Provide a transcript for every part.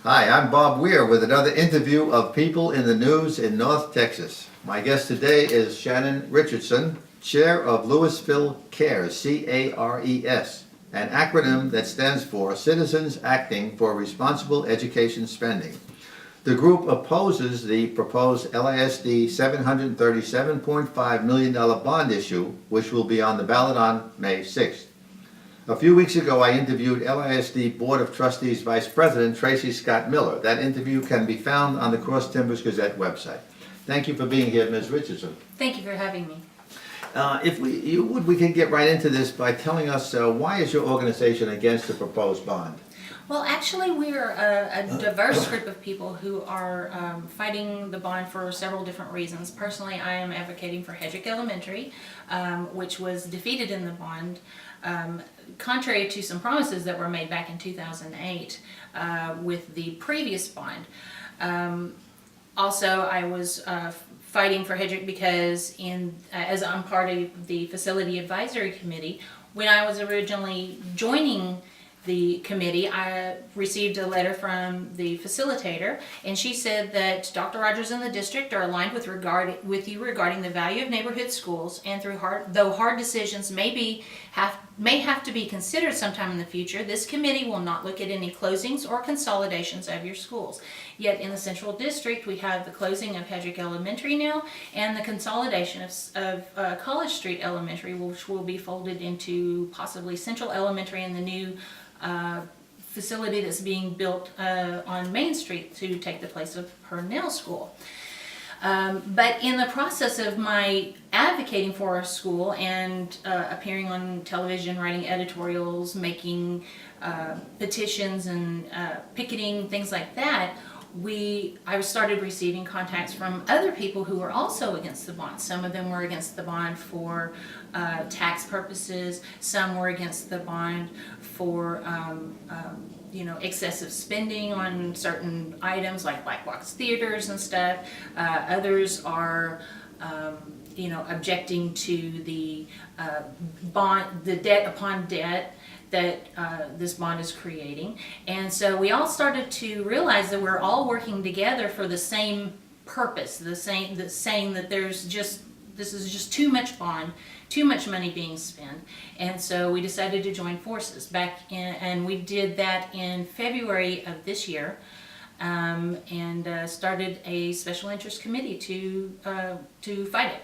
Hi, I'm Bob Weir with another interview of people in the news in North Texas. My guest today is Shannon Richardson, Chair of Louisville CARES, C-A-R-E-S, an acronym that stands for Citizens Acting for Responsible Education Spending. The group opposes the proposed LISD $737.5 million bond issue, which will be on the ballot on May 6th. A few weeks ago, I interviewed LISD Board of Trustees Vice President Tracy Scott Miller. That interview can be found on the Cross Timbers Gazette website. Thank you for being here, Ms. Richardson. Thank you for having me. If we can get right into this by telling us why is your organization against the proposed bond? Well, actually, we are a diverse group of people who are fighting the bond for several different reasons. Personally, I am advocating for Hedrick Elementary, which was defeated in the bond, contrary to some promises that were made back in 2008 with the previous bond. Also, I was fighting for Hedrick because as I'm part of the Facility Advisory Committee, when I was originally joining the committee, I received a letter from the facilitator, and she said that Dr. Rogers and the district are aligned with you regarding the value of neighborhood schools, and though hard decisions may have to be considered sometime in the future, this committee will not look at any closings or consolidations of your schools. Yet in the Central District, we have the closing of Hedrick Elementary now, and the consolidation of College Street Elementary, which will be folded into possibly Central Elementary and the new facility that's being built on Main Street to take the place of Purnell School. But in the process of my advocating for our school and appearing on television, writing editorials, making petitions and picketing, things like that, I started receiving contacts from other people who were also against the bond. Some of them were against the bond for tax purposes. Some were against the bond for excessive spending on certain items like black box theaters and stuff. Others are objecting to the bond, the debt upon debt that this bond is creating. And so we all started to realize that we're all working together for the same purpose, saying that this is just too much bond, too much money being spent. And so we decided to join forces and we did that in February of this year, and started a special interest committee to fight it.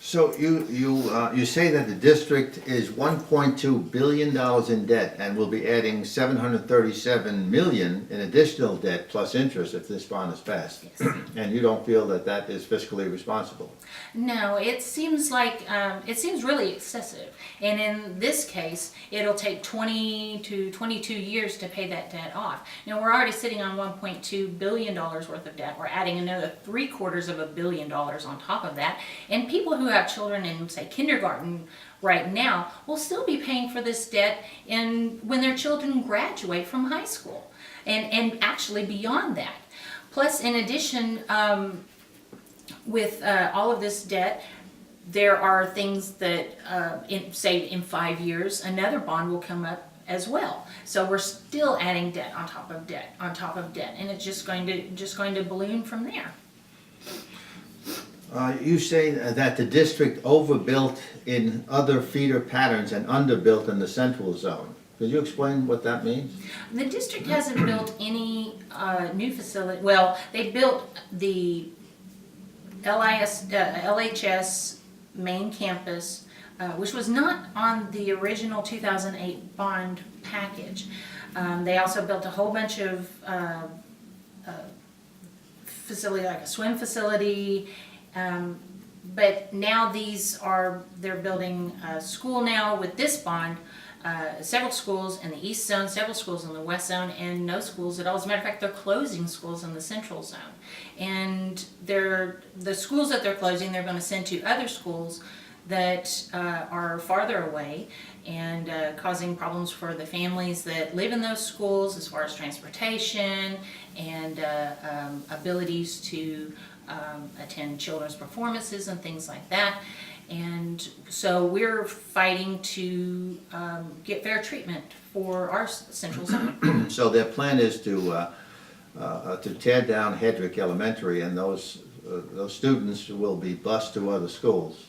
So you say that the district is $1.2 billion in debt and will be adding $737 million in additional debt plus interest if this bond is passed. Yes. And you don't feel that that is fiscally responsible? No, it seems really excessive. And in this case, it'll take 20 to 22 years to pay that debt off. Now, we're already sitting on $1.2 billion worth of debt. We're adding another $750 million on top of that. And people who have children in, say, kindergarten right now will still be paying for this debt when their children graduate from high school, and actually beyond that. Plus, in addition, with all of this debt, there are things that, in 5 years, another bond will come up as well. So we're still adding debt on top of debt on top of debt, and it's just going to balloon from there. You say that the district overbuilt in other feeder patterns and underbuilt in the central zone. Could you explain what that means? The district hasn't built any new facility. Well, they built the LHS main campus, which was not on the original 2008 bond package. They also built a whole bunch of facility, like a swim facility. But now they're building a school now with this bond, several schools in the East Zone, several schools in the West Zone, and no schools at all. As a matter of fact, they're closing schools in the Central Zone. And the schools that they're closing, they're going to send to other schools that are farther away, and causing problems for the families that live in those schools as far as transportation and abilities to attend children's performances and things like that. And so we're fighting to get fair treatment for our central zone. So their plan is to tear down Hedrick Elementary, and those students will be bused to other schools.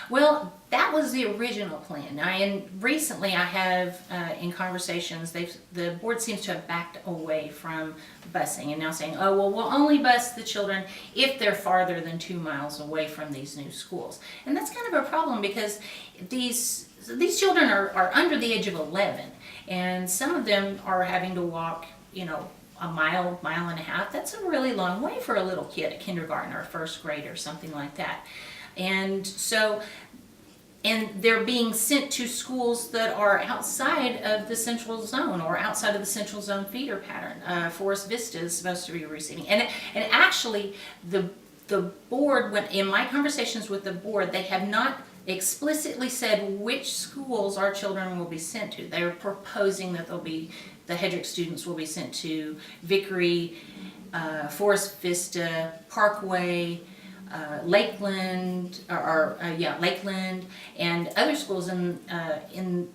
Well, that was the original plan. And recently I have, in conversations, the board seems to have backed away from busing and now saying, oh, well, we'll only bus the children if they're farther than 2 miles away from these new schools. And that's kind of a problem because these children are under the age of 11, and some of them are having to walk, a mile and a half. That's a really long way for a little kid at kindergarten or first grade or something like that. And so, and they're being sent to schools that are outside of the central zone or outside of the central zone feeder pattern. Forest Vista is supposed to be receiving. And actually, the board, when in my conversations with the board, they have not explicitly said which schools our children will be sent to. They're proposing that the Hedrick students will be sent to Vickery, Forest Vista, Parkway, Lakeland, Lakeland, and other schools in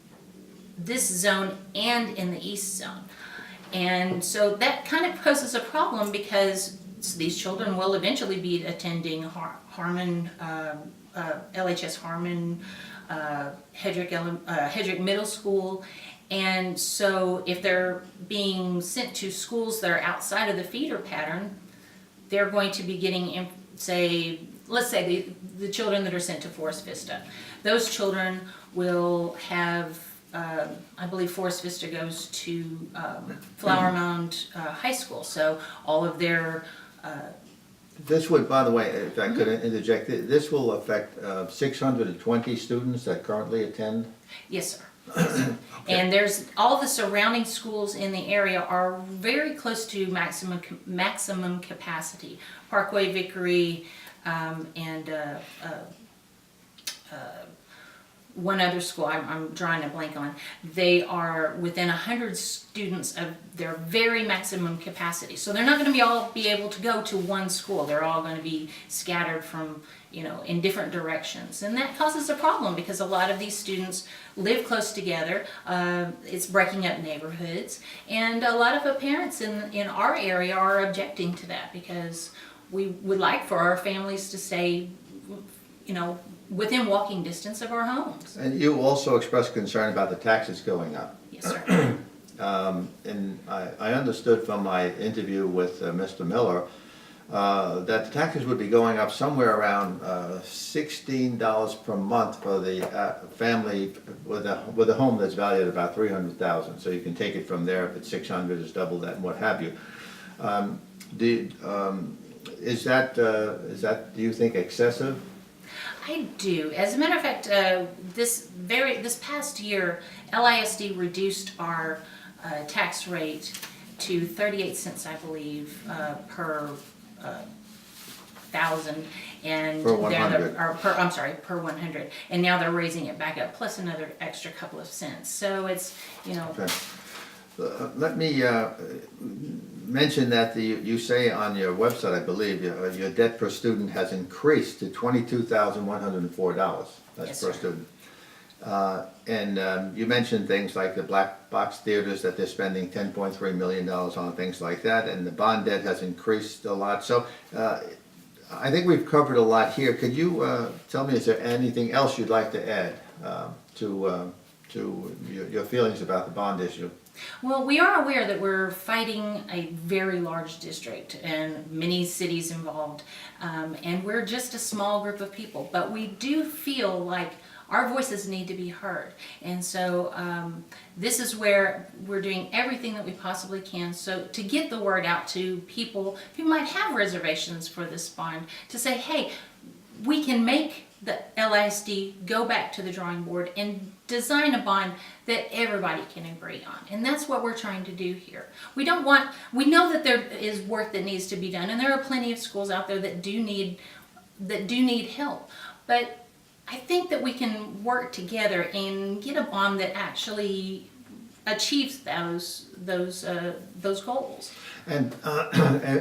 this zone and in the east zone. And so that kind of poses a problem because these children will eventually be attending Harmon, LHS Harmon, Hedrick Middle School. And so if they're being sent to schools that are outside of the feeder pattern, they're going to be getting, let's say the children that are sent to Forest Vista. Those children will have, I believe Forest Vista goes to Flower Mound High School. So all of their... This would, by the way, if I could interject, this will affect 620 students that currently attend? Yes, sir. Okay. And there's all the surrounding schools in the area are very close to maximum capacity. Parkway, Vickery, and one other school I'm drawing a blank on. They are within 100 students of their very maximum capacity. So they're not going to all be able to go to one school. They're all going to be scattered from, in different directions. And that causes a problem because a lot of these students live close together. It's breaking up neighborhoods. And a lot of the parents in our area are objecting to that because we would like for our families to stay, within walking distance of our homes. And you also expressed concern about the taxes going up. Yes, sir. And I understood from my interview with Mr. Miller that the taxes would be going up somewhere around $16 per month for the family with a home that's valued at about $300,000. So you can take it from there. If it's 600, it's double that, and what have you. Is that do you think excessive? I do. As a matter of fact, this past year, LISD reduced our tax rate to 38 cents, I believe, per thousand, and per 100. Per 100, and now they're raising it back up plus another extra couple of cents. So it's Okay. Let me mention that you say on your website, I believe, your debt per student has increased to $22,104. That's Yes, per sir. student. And you mentioned things like the black box theaters that they're spending $10.3 million on, things like that, and the bond debt has increased a lot. So I think we've covered a lot here. Could you tell me, is there anything else you'd like to add to your feelings about the bond issue? Well, we are aware that we're fighting a very large district and many cities involved, and we're just a small group of people, but we do feel like our voices need to be heard. And so this is where we're doing everything that we possibly can so to get the word out to people who might have reservations for this bond, to say, hey, we can make the LISD go back to the drawing board and design a bond that everybody can agree on. And that's what we're trying to do here. We know that there is work that needs to be done, and there are plenty of schools out there that do need help. But I think that we can work together and get a bond that actually achieve those goals. And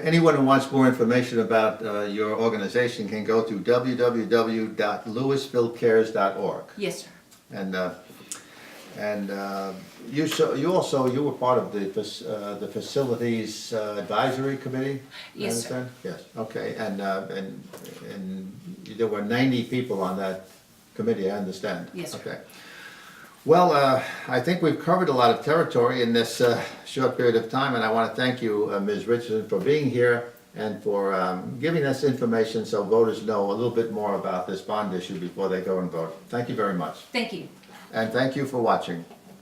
anyone who wants more information about your organization can go to www.louisvillecares.org. Yes, sir. And you were part of the facilities advisory committee? Yes, I sir. understand? Yes, okay, and there were 90 people on that committee, I understand? Yes, sir. Okay. Well, I think we've covered a lot of territory in this short period of time, and I want to thank you, Ms. Richardson, for being here and for giving us information so voters know a little bit more about this bond issue before they go and vote. Thank you very much. Thank you. And thank you for watching.